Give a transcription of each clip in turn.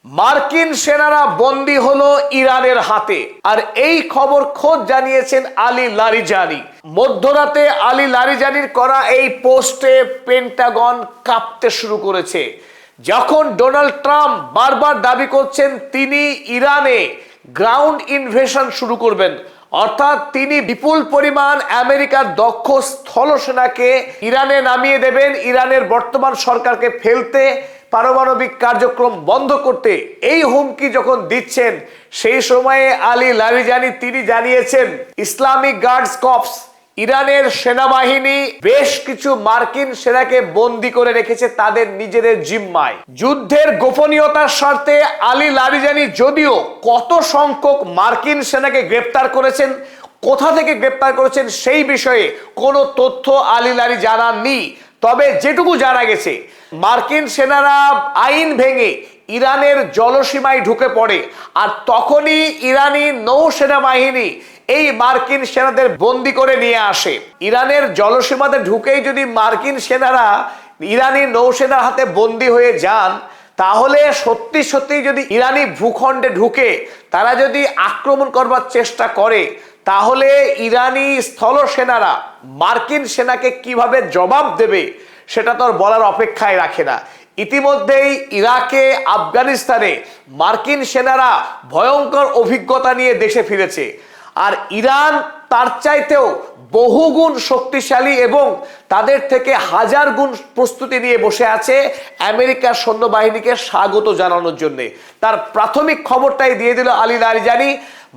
মার্কিন সেনারা বন্দী হলো ইরানের হাতে। আর এই খবর খোদ জানিয়েছেন আলী লারিজানি। মধ্যরাতে আলী লারিজানির করা এই পোস্টে পেন্টাগন কাঁপতে শুরু করেছে। যখন ডোনাল্ড ট্রাম্প বারবার দাবি করছেন তিনি ইরানে গ্রাউন্ড ইনভেশন শুরু করবেন, অর্থাৎ তিনি বিপুল পরিমাণ আমেরিকার দক্ষ স্থলসেনাকে ইরানে নামিয়ে দেবেন, ইরানের বর্তমান সরকারকে ফেলতে, পারমাণবিক কার্যক্রম বন্ধ করতে এই হুমকি যখন দিচ্ছেন, সেই সময়ে আলী লারিজানি তিনি জানিয়েছেন ইসলামিক গার্ডস কর্পস ইরানের সেনাবাহিনী বেশ কিছু মার্কিন সেনাকে বন্দী করে রেখেছে তাদের নিজেদের জিম্মায়। যুদ্ধের গোপনীয়তার স্বার্থে আলী লারিজানি যদিও কত সংখ্যক মার্কিন সেনাকে গ্রেপ্তার করেছেন, কোথা থেকে গ্রেপ্তার করেছেন সেই বিষয়ে কোনো তথ্য আলী লারি জানাননি। তবে যেটুকু জানা গেছে, মার্কিন সেনারা আইন ভেঙে ইরানের জলসীমায় ঢুকে পড়ে, আর তখনই ইরানি নৌসেনা বাহিনী এই মার্কিন সেনাদের বন্দি করে নিয়ে আসে। ইরানের জলসীমাতে ঢুকেই যদি মার্কিন সেনারা ইরানি নৌসেনার হাতে বন্দি হয়ে যান, তাহলে সত্যি সত্যি যদি ইরানি ভূখণ্ডে ঢুকে তারা যদি আক্রমণ করবার চেষ্টা করে, তাহলে ইরানি স্থল সেনারা মার্কিন সেনাকে কিভাবে জবাব দেবে সেটা তো আর বলার অপেক্ষায় রাখে না। ইতিমধ্যেই ইরাকে, আফগানিস্তানে মার্কিন সেনারা ভয়ঙ্কর অভিজ্ঞতা নিয়ে দেশে ফিরেছে, আর ইরান তার চাইতেও বহুগুণ শক্তিশালী এবং তাদের থেকে হাজার গুণ প্রস্তুতি নিয়ে বসে আছে আমেরিকার সৈন্যবাহিনীকে স্বাগত জানানোর জন্য। তার প্রাথমিক খবরটাই দিয়ে দিল আলী লারিজানি।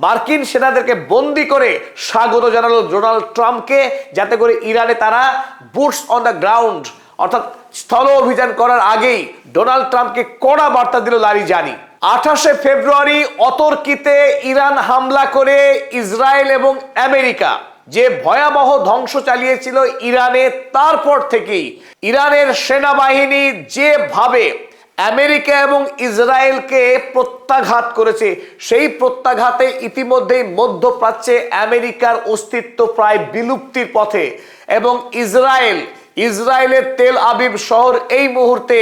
মার্কিন সেনাদেরকে বন্দি করে স্বাগত জানালো ডোনাল্ড ট্রাম্পকে, যাতে করে ইরানে তারা বুটস অন দ্য গ্রাউন্ড অর্থাৎ স্থল অভিযান করার আগেই ডোনাল্ড ট্রাম্পকে কড়া বার্তা দিল লারিজানি। 28শে ফেব্রুয়ারি অতর্কিতে ইরান হামলা করে ইসরায়েল এবং আমেরিকা যে ভয়াবহ ধ্বংস চালিয়েছিল ইরানে, তারপর থেকেই ইরানের সেনাবাহিনী যেভাবে আমেরিকা এবং ইসরায়েলকে প্রত্যাঘাত করেছে, সেই প্রত্যাঘাতে ইতিমধ্যেই মধ্যপ্রাচ্যে আমেরিকার অস্তিত্ব প্রায় বিলুপ্তির পথে, এবং ইসরায়েলের তেল আবিব শহর এই মুহূর্তে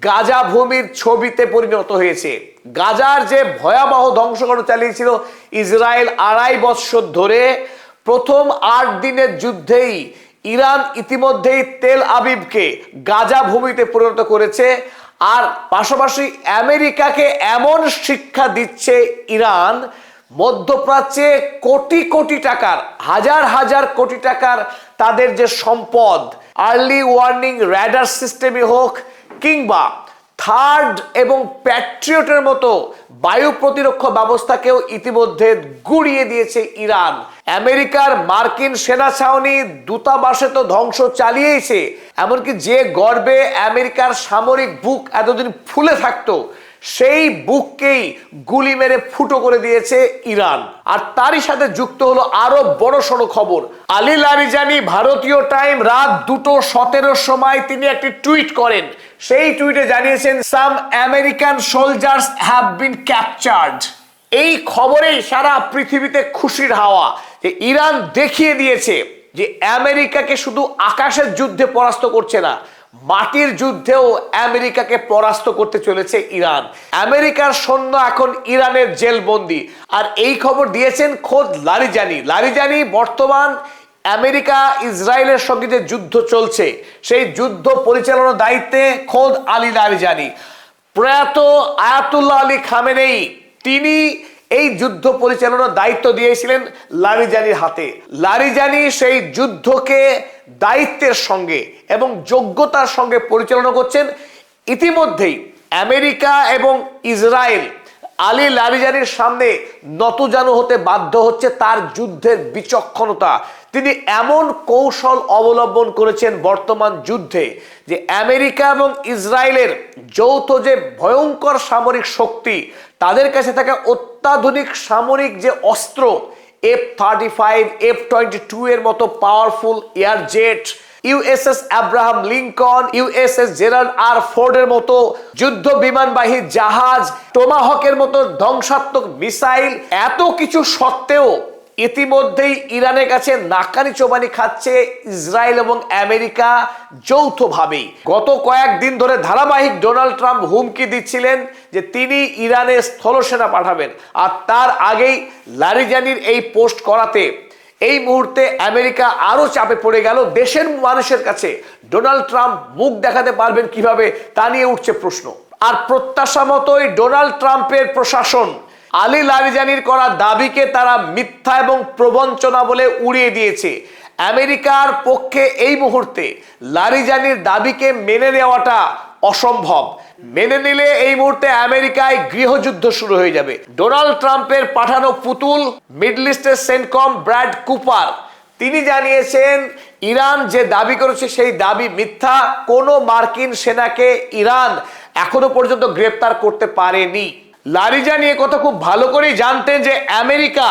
গাজা ভূমির ছবিতে পরিণত হয়েছে। গাজার যে ভয়াবহ ধ্বংসকাণ্ড চালিয়েছিল ইসরায়েল 2.5 বছর ধরে, প্রথম 8 দিনের যুদ্ধেই ইরান ইতিমধ্যেই তেল আবিবকে গাজা ভূমিতে পরিণত করেছে। আর পাশাপাশি আমেরিকাকে এমন শিক্ষা দিচ্ছে ইরান, মধ্যপ্রাচ্যে কোটি কোটি টাকার, হাজার হাজার কোটি টাকার তাদের যে সম্পদ, আর্লি ওয়ার্নিং র্যাডার সিস্টেমই হোক কিংবা থার্ড এবং প্যাট্রিয়টের মতো বায়ু প্রতিরক্ষা ব্যবস্থাকেও ইতিমধ্যে গুড়িয়ে দিয়েছে ইরান। আমেরিকার মার্কিন সেনা ছাউনি, দূতাবাসে তো ধ্বংস চালিয়েছে, এমনকি যে গর্বে আমেরিকার সামরিক বুক এতদিন ফুলে থাকতো, সেই বুককেই গুলি মেরে ফুটো করে দিয়েছে ইরান। আর তারই সাথে যুক্ত হলো আরো বড় সড়ো খবর। আলী লারিজানি ভারতীয় টাইম রাত 2:17 সময় তিনি একটি টুইট করেন। সেই টুইটে জানিয়েছেন some American soldiers have been captured. এই খবরেই সারা পৃথিবীতে খুশির হাওয়া, যে ইরান দেখিয়ে দিয়েছে যে আমেরিকাকে শুধু আকাশের যুদ্ধে পরাস্ত করছে না, মাটির যুদ্ধেও আমেরিকাকে পরাস্ত করতে চলেছে ইরান। আমেরিকার সৈন্য এখন ইরানের জেলবন্দি। আর এই খবর দিয়েছেন খোদ লারিজানি। বর্তমান আমেরিকা ইসরায়েলের সঙ্গে যে যুদ্ধ চলছে, সেই যুদ্ধ পরিচালনার দায়িত্বে খোদ আলী লারিজানি। প্রয়াত আয়াতুল্লাহ আলী খামেনেই তিনি এই যুদ্ধ পরিচালনার দায়িত্ব দিয়েছিলেন লারিজানির হাতে। লারিজানি সেই যুদ্ধকে দায়িত্বের সঙ্গে এবং যোগ্যতার সঙ্গে পরিচালনা করছেন। ইতিমধ্যেই আমেরিকা এবং ইসরায়েল আলী লারিজানির সামনে নতজানু হতে বাধ্য হচ্ছে তার যুদ্ধের বিচক্ষণতা। তিনি এমন কৌশল অবলম্বন করেছেন বর্তমান যুদ্ধে যে আমেরিকা এবং ইসরায়েলের যৌথ যে ভয়ঙ্কর সামরিক শক্তি, তাদের কাছে থাকা অত্যাধুনিক সামরিক যে অস্ত্র, F-35, F-22 এর মতো powerful air jet, USS Abraham Lincoln, USS Gerald R ফোর্ডের মতো যুদ্ধ বিমানবাহী জাহাজ, টোমাহকের মতো ধ্বংসাত্মক মিসাইল, এত কিছু সত্ত্বেও ইতিমধ্যেই ইরানের কাছে নাকানি চোবানি খাচ্ছে ইসরায়েল এবং আমেরিকা যৌথভাবেই। গত কয়েকদিন ধরে ধারাবাহিক ডোনাল্ড ট্রাম্প হুমকি দিচ্ছিলেন যে তিনি ইরানে স্থলসেনা পাঠাবেন, আর তার আগেই লারিজানির এই পোস্ট করাতে এই মুহূর্তে আমেরিকা আরো চাপে পড়ে গেল। দেশের মানুষের কাছে ডোনাল্ড ট্রাম্প মুখ দেখাতে পারবেন কিভাবে তা নিয়ে উঠছে প্রশ্ন। আর প্রত্যাশা মতোই ডোনাল্ড ট্রাম্পের প্রশাসন আলী লারিজানির করা দাবিকে তারা মিথ্যা এবং প্রবঞ্চনা বলে উড়িয়ে দিয়েছে। আমেরিকার পক্ষে এই মুহূর্তে লারিজানির দাবিকে মেনে নেওয়াটা অসম্ভব। মেনে নিলে এই মুহূর্তে আমেরিকায় গৃহযুদ্ধ শুরু হয়ে যাবে। ডোনাল্ড ট্রাম্পের পাঠানো পুতুল মিডল ইস্টের সেন্টকম ব্র্যাড কুপার তিনি জানিয়েছেন ইরান যে দাবি করেছে সেই দাবি মিথ্যা। কোনো মার্কিন সেনাকে ইরান এখনো পর্যন্ত গ্রেপ্তার করতে পারেনি। লারিজানি এ কথা খুব ভালো করেই জানতেন যে আমেরিকা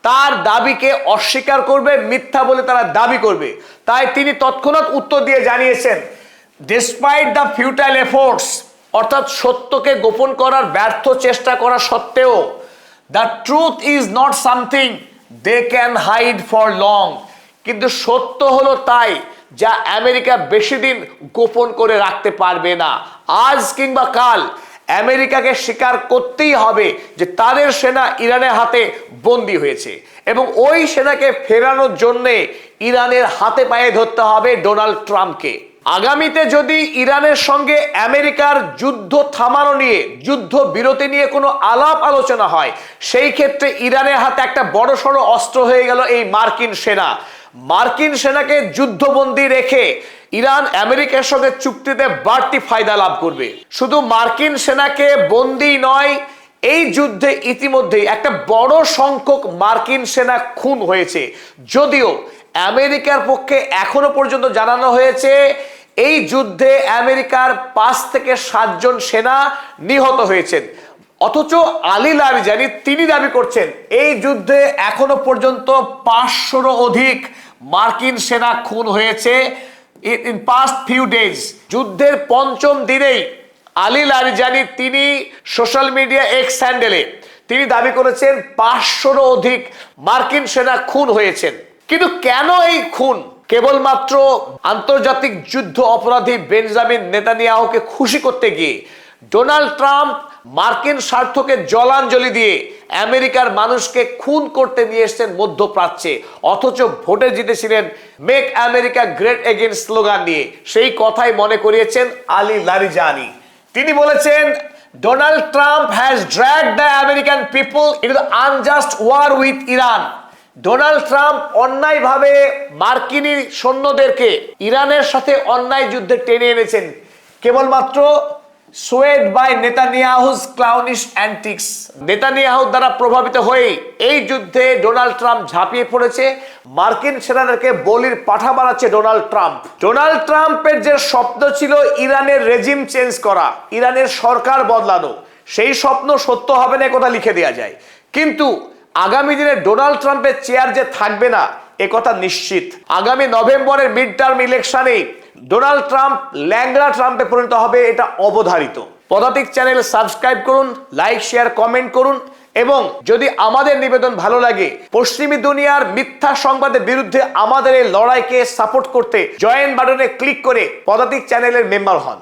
তার দাবিকে অস্বীকার করবে, মিথ্যা বলে তারা দাবি করবে। তাই তিনি তৎক্ষণাৎ উত্তর দিয়ে জানিয়েছেন, ডিসপাইট দ্য ফিউটাইল এফোর্টস, অর্থাৎ সত্যকে গোপন করার ব্যর্থ চেষ্টা করা সত্ত্বেও, the truth is not something they can hide for long, কিন্তু সত্য হলো তাই যা আমেরিকা বেশি দিন গোপন করে রাখতে পারবে না। আজ কিংবা কাল আমেরিকাকে স্বীকার করতেই হবে যে তাদের সেনা ইরানের হাতে বন্দী হয়েছে এবং ওই সেনাকে ফেরানোর জন্য ইরানের হাতে পায়ে ধরতে হবে ডোনাল্ড ট্রাম্পকে। আগামীতে যদি ইরানের সঙ্গে আমেরিকার যুদ্ধ থামানো নিয়ে, যুদ্ধ বিরতি নিয়ে কোনো আলাপ আলোচনা হয়, সেই ক্ষেত্রে ইরানের হাতে একটা বড়সড় অস্ত্র হয়ে গেল এই মার্কিন সেনা। মার্কিন সেনাকে যুদ্ধবন্দী রেখে ইরান আমেরিকার সঙ্গে চুক্তিতে বাড়তি ফায়দা লাভ করবে। শুধু মার্কিন সেনাকে বন্দী নয়, এই যুদ্ধে ইতিমধ্যেই একটা বড় সংখ্যক মার্কিন সেনা খুন হয়েছে। যদিও আমেরিকার পক্ষে এখনো পর্যন্ত জানানো হয়েছে এই যুদ্ধে আমেরিকার 5 থেকে 7 জন সেনা নিহত হয়েছেন। অথচ আলী লারিজানি তিনি দাবি করছেন এই যুদ্ধে এখনো পর্যন্ত 500রও অধিক মার্কিন সেনা খুন হয়েছে in past few days। যুদ্ধের 5ম দিনেই আলী লারিজানি তিনি সোশ্যাল মিডিয়া এক্স হ্যান্ডেলে তিনি দাবি করেছেন 500রও অধিক মার্কিন সেনা খুন হয়েছেন। কিন্তু কেন এই খুন? কেবলমাত্র আন্তর্জাতিক যুদ্ধ অপরাধী বেঞ্জামিন নেতানিয়াহুকে খুশি করতে গিয়ে ডোনাল্ড ট্রাম্প মার্কিন স্বার্থকে জলাঞ্জলি দিয়ে আমেরিকার মানুষকে খুন করতে নিয়ে এসেছেন মধ্যপ্রাচ্যে। অথচ ভোটে জিতেছিলেন make America great again slogan নিয়ে। সেই কথাই মনে করিয়েছেন আলী লারিজানি। তিনি বলেছেন Donald Trump has dragged the American people into the unjust war with Iran. Donald Trump অন্যায়ভাবে মার্কিনী সৈন্যদেরকে ইরানের সাথে অন্যায় যুদ্ধে টেনে এনেছেন কেবলমাত্র সোয়েড বাই নেতানিয়াহুস ক্লাউনিশ অ্যান্টিক্স। নেতানিয়াহুর দ্বারা প্রভাবিত হয়ে এই যুদ্ধে ডোনাল্ড ট্রাম্প ঝাঁপিয়ে পড়েছে। মার্কিন সেনাদেরকে বলির পাঠা বানাচ্ছে ডোনাল্ড ট্রাম্প। ডোনাল্ড ট্রাম্পের যে স্বপ্ন ছিল ইরানের রেজিম চেঞ্জ করা, ইরানের সরকার বদলানো, সেই স্বপ্ন সত্য হবে না কথা লিখে দেওয়া যায়। কিন্তু আগামী দিনে ডোনাল্ড ট্রাম্পের চেয়ার যে থাকবে না এ কথা নিশ্চিত। আগামী নভেম্বরের মিড টার্ম ইলেকশনে ডোনাল্ড ট্রাম্প ল্যাংড়া ট্রাম্পে পরিণত হবে, এটা অবধারিত। পদাতিক চ্যানেল সাবস্ক্রাইব করুন, লাইক শেয়ার কমেন্ট করুন এবং যদি আমাদের নিবেদন ভালো লাগে পশ্চিমী দুনিয়ার মিথ্যা সংবাদের বিরুদ্ধে আমাদের এই লড়াইকে সাপোর্ট করতে জয়েন বাটনে ক্লিক করে পদাতিক চ্যানেলের মেম্বার হন।